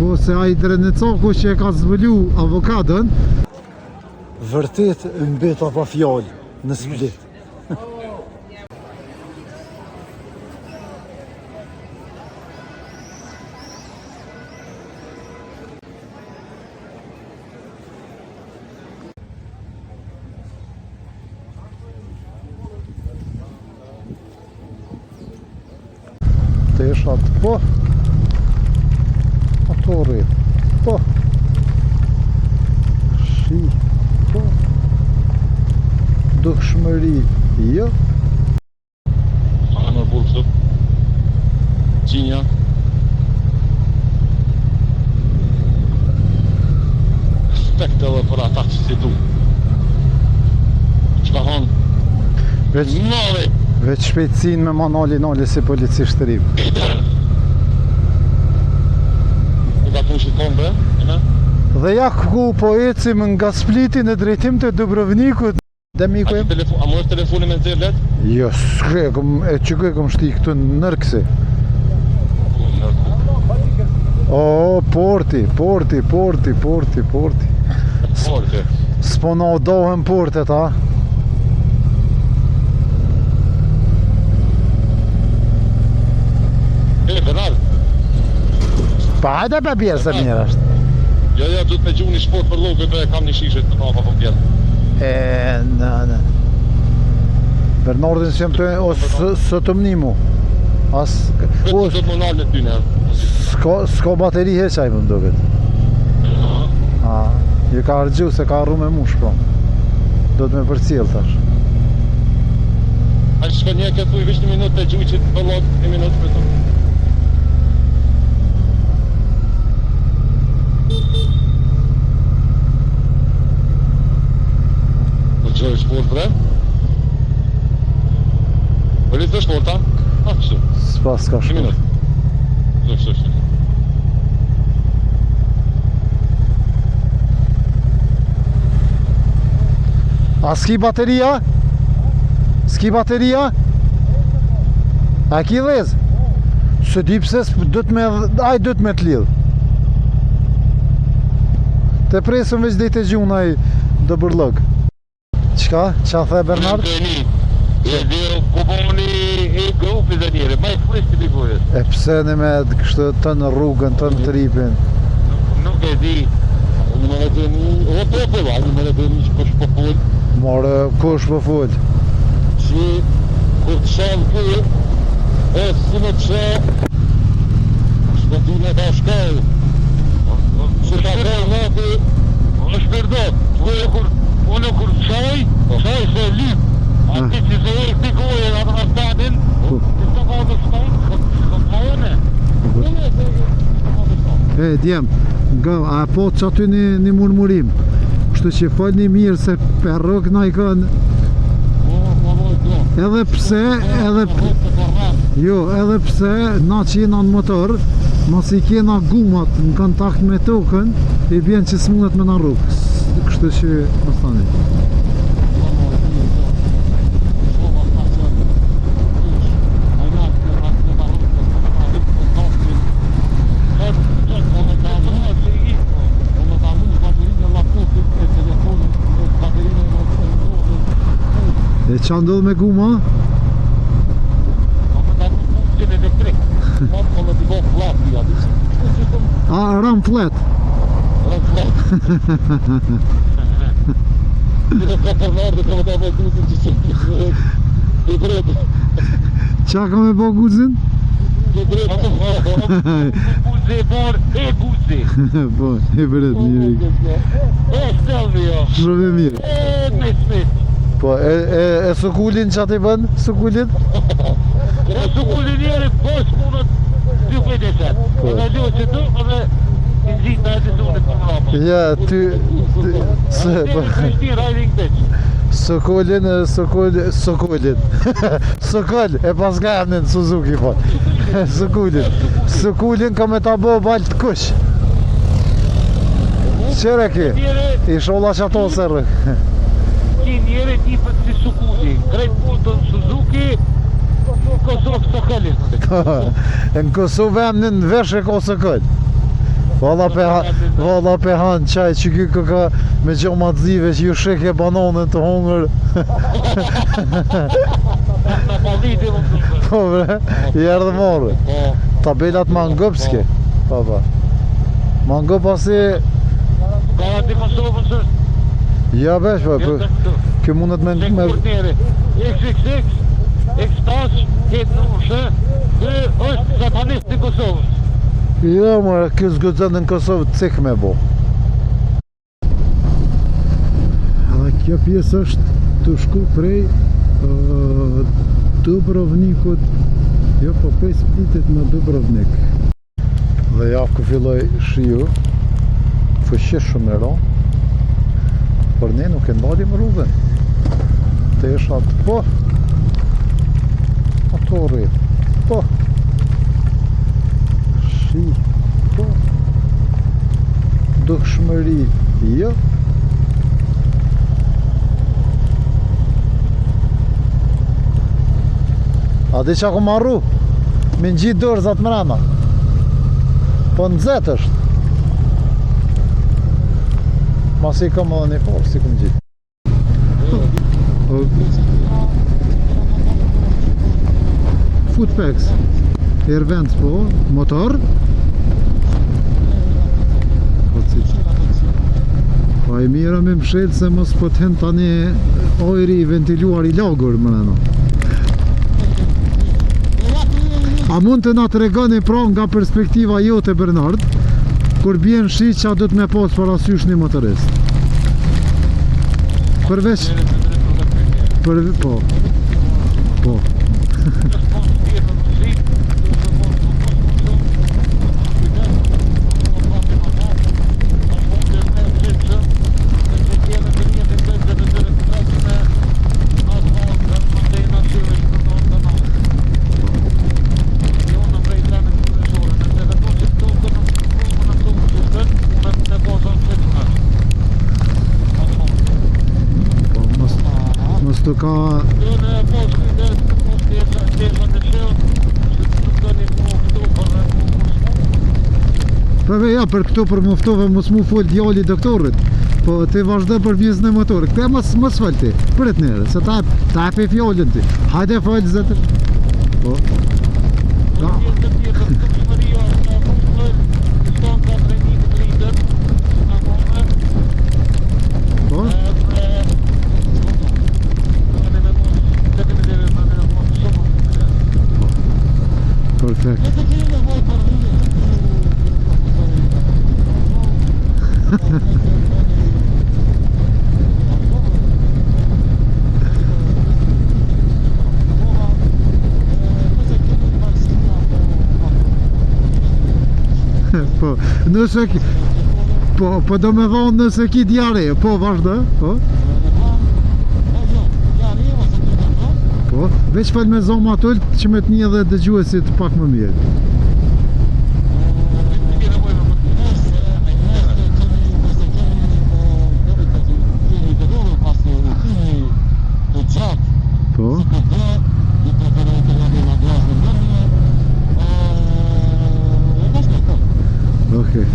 Po se ai Drenecaku që e ka zvëlu avokadën, vërtet mbeta pa fjalë në Split. Teshat, po motori, po shi, po dukshmëri, jo Në burë Qinja Respekt edhe për ata që si du Që ka thonë veç shpejtësin me manali si policisht të rrim. Në ka punë shikon bre? Dhe ja ku po ecim nga Spliti në drejtim të Dubrovnikut. A më është telefoni me nëzirë let? Jo, s'kre, që kom shti këtu në nërkësi. O, porti. S'po na dohen portet, a? Bernard Pa, hajde pa bjerë se mirë është. Jo, du të me gju një shport për logë, e kam një shishet të papa për bjerë. Në Bernardin s'jem të, o së të mnimu. Këtë të më nalë në ty nërë. S'ka bateri heqaj më mdoket. Ju ka argju se ka arru me mush, pra. Do të me përcjell tash. A që shko një këtë uj, vish një minut të gjuj që të përlot, një minut për të. Në gjoj shport, bre? Për të shporta? Kështu. S'pas ka shport. Një minut. Kështu. A s'ki bateria? S'ki bateria? A ki dhez? Së di pse aj do të me t'lidh. Te presëm veç dhe i të gjuna i dë bërlëg. Qka? Qa the Bernard? E dhe kuponi e grupi dhe njëre, ma i fristi bigojës. E pse në me kështë të në rrugën, të në tripin? Nuk e di. Në më në të një, o të përva, në më në të një që kush për full. More, kush për full? Që kur të shanë për, e si më të shanë, shtë të në ta shkaj. Që ta kërë në të, është përdot. Unë kur të shaj, shaj se lip. Ati që se e këti gojë në atë raftanin, që të ka të shtajnë, këtë majone. Unë e të ka të shtajnë. E, djem, a po që aty një murmurim. Kështu që falë një mirë se perrok na i kanë. Edhe pse, edhe pse na që jena në motor, mas i kena gumat në kontakt me tokën, i bjen që s'mundet me në rrugë. Kështu që më thani. E qa ndodhë me guma? A, ram flat? Ram flat. Në ka përnar dhe ka më ta me guzin që që i bretë. Qa ka me bo guzin? I bretë. Guzi e borë, e guzi. Po, e bretë mirë. E stelmi jo. Shumë mirë. E me smit. Po, e sukullin që ati bën? Sukullin? E sukullin njeri posh punët 2 pëjtesat. Edhe ljo që tu, edhe i zhitë në edhe zonë të mrapa. Ja, ty... Krishtin riding bitch. Sukullin, Sukull, e pas ka emnin Suzuki, po. Sukullin ka me ta bo balë të kush. Qere ki? I sholla që ato sërë. Ki njeri tipët si Sukulli, krejt punëtën Suzuki, në Kosovë Sokolin. Në Kosovë emnin vesh e ka Sokoll. Valla pe han qaj që ky ka me gjoma të zive që ju sheke banonën të hongër. Po bre, i erdhe morë. Tabelat Mangopske. Pa. Mangop asi... Ka ati Kosovën së? Ja besh pa, kjo mundet me... XXX, X-Tash, ketë në ushë, kë është satanist i Kosovës. Ja, mërë, kjo zgëzën në Kosovë të cik me bo. Edhe kjo pjesë është të shku prej Dubrovnikut, jo po 5 plitit në Dubrovnik. Dhe javë ku filloj shiu, fëshqesh shumë e ro, për ne nuk e ndalim rrugën. Të eshat, po, ato rrit, po, shi, po, dukshmëri, jo. A di që ako marru? Me në gjitë dorë zatë mrena. Po në zetë është. Ma si kam edhe një forë, si kom gjitë. Footpex. Airvents po, motor. Pa i mira me mshelë se mos po të hen tani ojri i ventiluar i lagur mrena. A mund të na të regoni pra nga perspektiva jote Bernard, kur bjen shi qa du të me pas parasysh një motorist? Përveç... Po. Të ka... Përve ja, për këto për muftove mos mu fol djali doktorit. Po ti vazhdo për pjesën e motorit. Këte mos fol ti, përret nere, se ta epi fjallin ti. Hajde fol zëtër. Po. Da. Po. Perfekt. Po, nëse ki... Po do me dhonë nëse ki djare, po vazhdo, po. Po, veç fel me zoma tull që me të një dhe dëgjuesit pak më mirë. Po. Okej.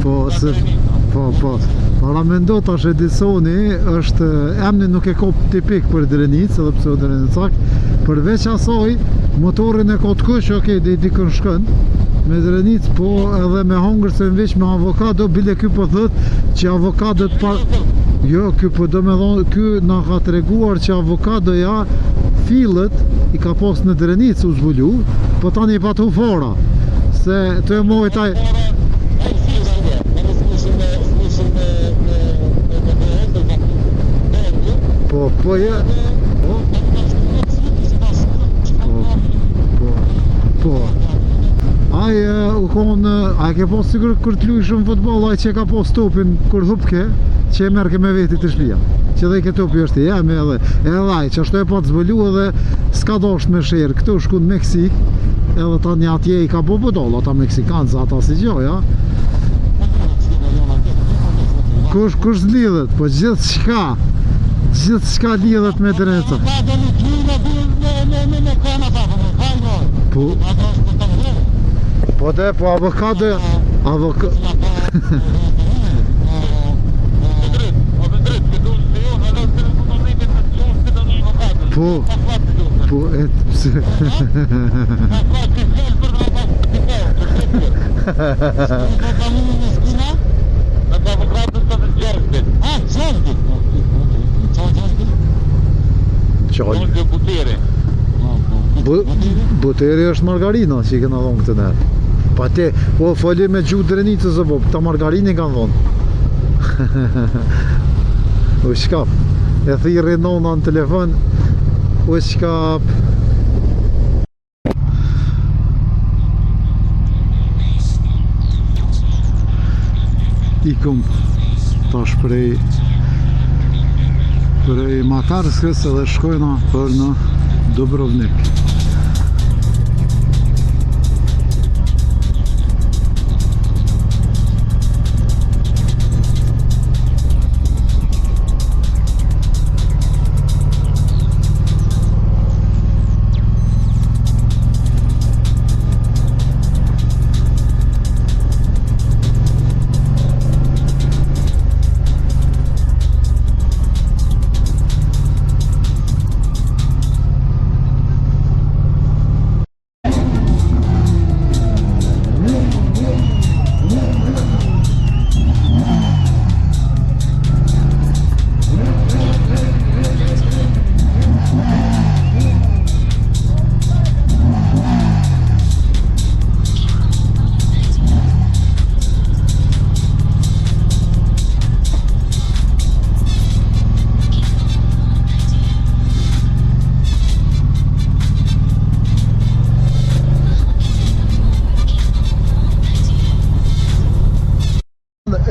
Po, se... Po. Para mendo tash Edisoni është emni nuk e kop tipik për Drenicë, edhe pse o Drenicak, përveç asaj motorin e ka të kush, okej, dhe i dikën shkën me Drenicë, po edhe me hongër se në veç me avokado, bile ky po thët që avokadot pa... Jo, ky po do me thonë, ky na ka të reguar që avokadoja fillet i ka pas në Drenicë u zbulu, po tani pa të fora, se të e mojë taj... Po ja. Po. Ai u konë, ai ke pas sigur kur të luaj shumë futboll, ai që ka pas topin kur hupke, që e merr ke me veti të shtëpia. Që dhe ke topi është ja me edhe ai që ashtu e pa të zbulu edhe s'ka dosht me sherr, këtu shku në Meksik, edhe tani atje i ka bodoll ata meksikancë, ata si gjë, ja. Kush lidhet, po gjithçka lidhet me Drenica. Po. Po te, po avokado... Po, pse... Buteri është margarina që I kena dhonë këtë nërë. Pa te, po foli me gjuhë drenicës o po, këta margarini kanë dhonë. U shkap, e thiri nona në telefon, u shkap. Ikum tash prej Makarskës edhe shkojna për në Dubrovnik.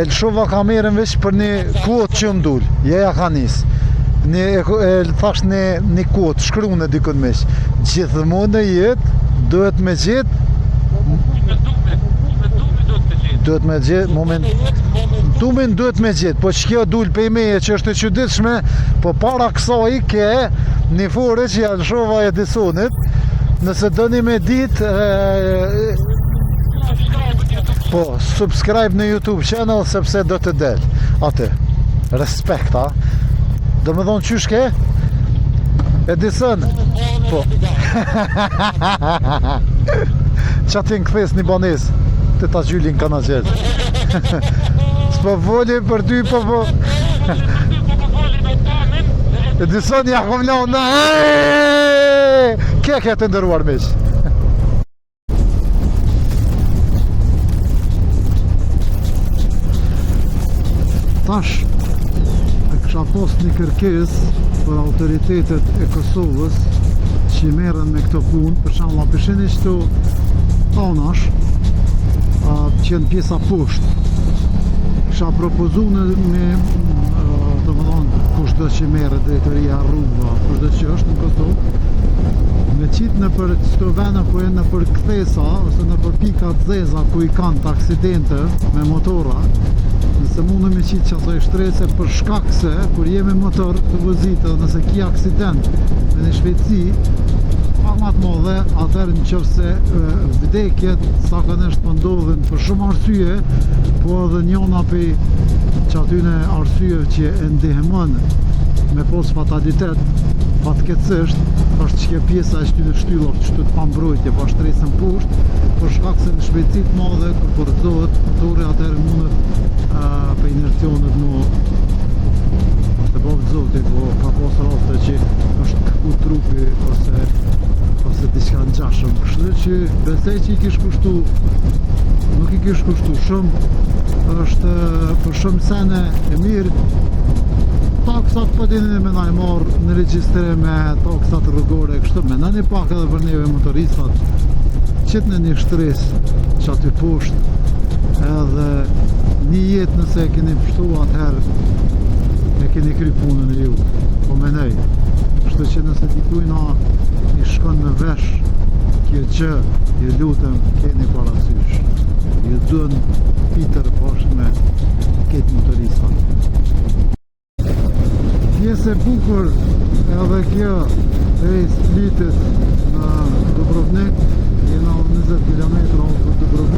E lëshova kamerën veç për një kuot që m'dull, jeja ka nis. Thash një kuot, shkru në dikën meq. Gjithmonë në jetë, duhet me gjithë. Duhet me gjithë, moment. Tumin duhet me gjithë, po që kjo dull pe meje që është e qëditshme, po para kësaj ke një fore që ja lëshova Edisonit, nëse dëni me ditë, po, subscribe në YouTube channel sepse do të del. Atë, respekt, a? Do me thonë qysh ke? Edison? Po. Qa ti në këthes një banes? Të ta gjyllin ka në gjellë. S'po voli për ty, po. Edison, ja kom lau në... Kje të ndërruar miq? Tash e kësha post një kërkes për autoritetet e Kosovës që merren me këto punë, për shembull apishini qëto tonash që në pjesa poshtë. Kësha propozu me të më thonë kushtë që merret drejtoria rruga, kushtë që është në Kosovë, me qitë në për qëto vene ku e në për kthesa ose në për pikat zeza ku I kanë të aksidente me motora. Nëse mundë me qitë që ato I shtrese për shkak se kur jemi motor të vëzitë nëse ki aksident me një shpejtësi pak ma të modhe, atër në qëfë se vdekjet zakonisht po ndodhin për shumë arsye, po edhe njona për që atyne arsye që e ndihmon me pos fatalitet fatkeqësisht është që pjesa e shtynë shtyllov që të pambrojtje pa shtresën poshtë për shkak se në shpejtësit madhe kur përzohet motori atëherë mundet për inercionet më të bëvë zotit, po ka pas raste që është kërku trupi ose diçka në gjashëm. Kështu që besej që I kish kushtu, nuk I kish kushtu shumë, është për shumë sene e mirë. Taksat po dini me na I marrë në regjistre me taksat rrugore, kështu me në një pak edhe për neve motoristat, qëtë në një shtres që aty poshtë, edhe një jetë nëse e keni pështu atëherë, e keni kry punën e ju, po menej. Kështu që nëse dikujna I shkon me vesh, kjo gjë, ju lutem, keni parasysh. Ju duhen Peter bashkë me këtë motoristat. Pjesë e bukur edhe kjo e Splitit në Dubrovnik, jena 20 km për Dubrovnik.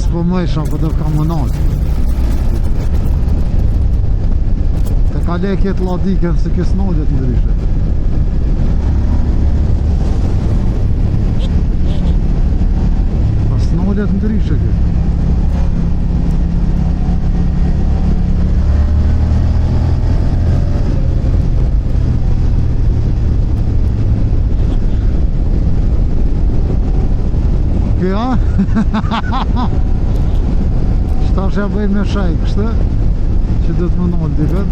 s'po mëjsha, po do kamonat. Të kale kjetë ladikën se kësë nallet ndryshe. Pas nallet ndryshe këtë. Kja? Shtash ja bëj me shaj kështë që do të më nalë dikët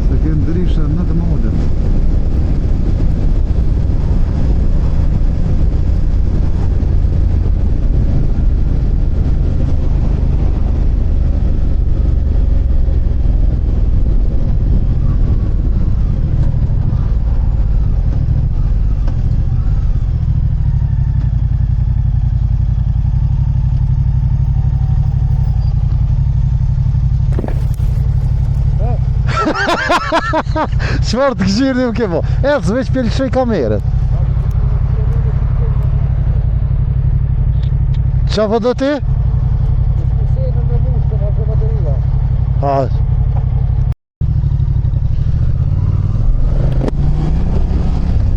se ke ndryshe në të nalët. Çfarë të gëzhirni më ke po? Ecë veç pëlqej kamerën. Qa po do ti? Ha.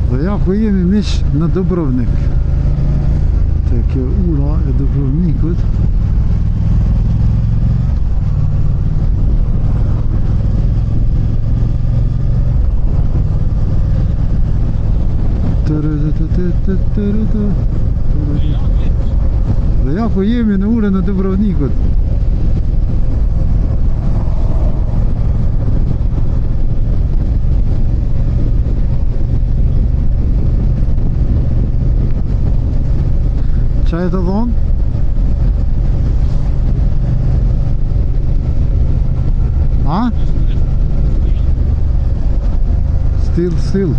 Dhe ja ku jemi miq në Dubrovnik. Te kjo ura e Dubrovnikut. Dhe ja ku jemi në urën e Dubrovnikut. Qa e të thonë? Ha? Still.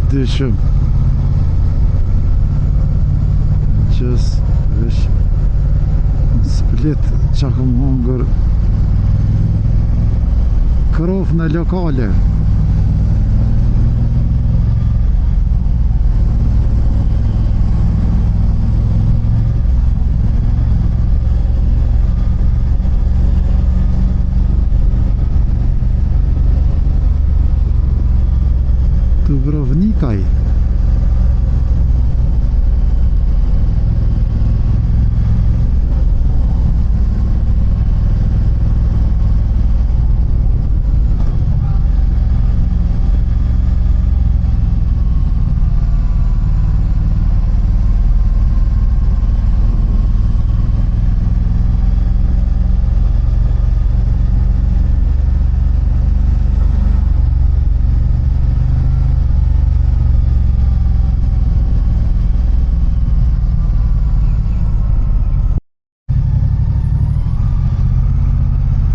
Dyshëm qës vesh në Split qa kom hongër krof në lokale. Dubrovnikaj.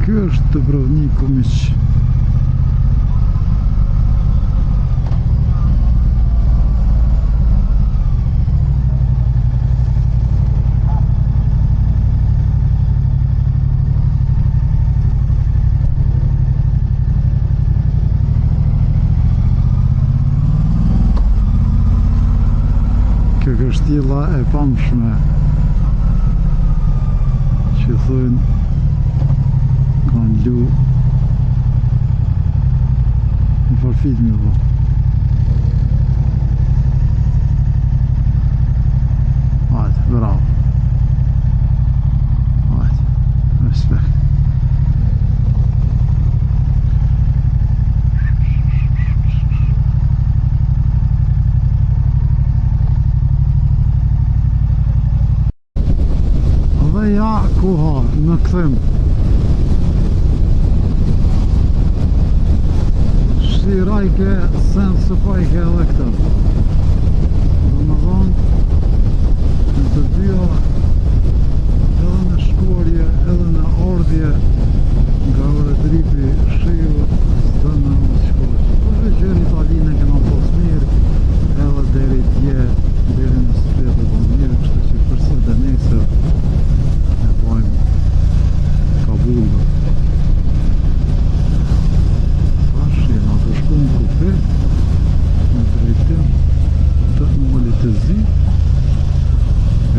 Kjo është Dubrovniku miq. Kjo është tilla e pamshme që thujnë kanë lu në farfilmi po. Hajde, bravo. Hajde, respekt. Dhe ja, koha, në këthim. Shirajke, sen së pajke edhe këtë. Dhe më dhonë, në të dyja, edhe në shkorje, edhe në ardhje, nga ore dripi, shiu, së në shkorje. Por e gjeri Italinë këna pas mirë, edhe deri tje, deri në shtretë dhe mirë, kështë që përse dhe nesër, e bajmë Kabullë. Jena të shku në kupe në drejtim të Malit të Zi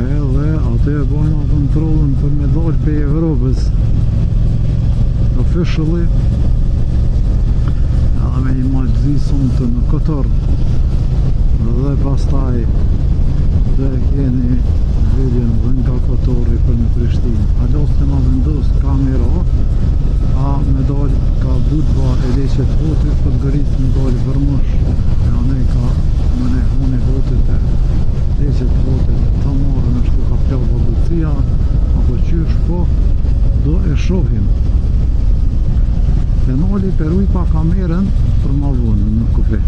edhe atë e bajna kontrolën për me dalë për Evropës officially edhe me një malëzi sonte në Kotor dhe pastaj dhe keni vidjen dhe nga Kotori për në Prishtinë. Alos të ma vendos kamera a me dalë ka Budva e leqet votit për gërit me dalë vërmush e ane ka më ne honi votit e leqet votit të marrë në shku ka plak vëllëcia apo qysh po do e shohim penali per uj pa kamerën për ma vonë në kupe.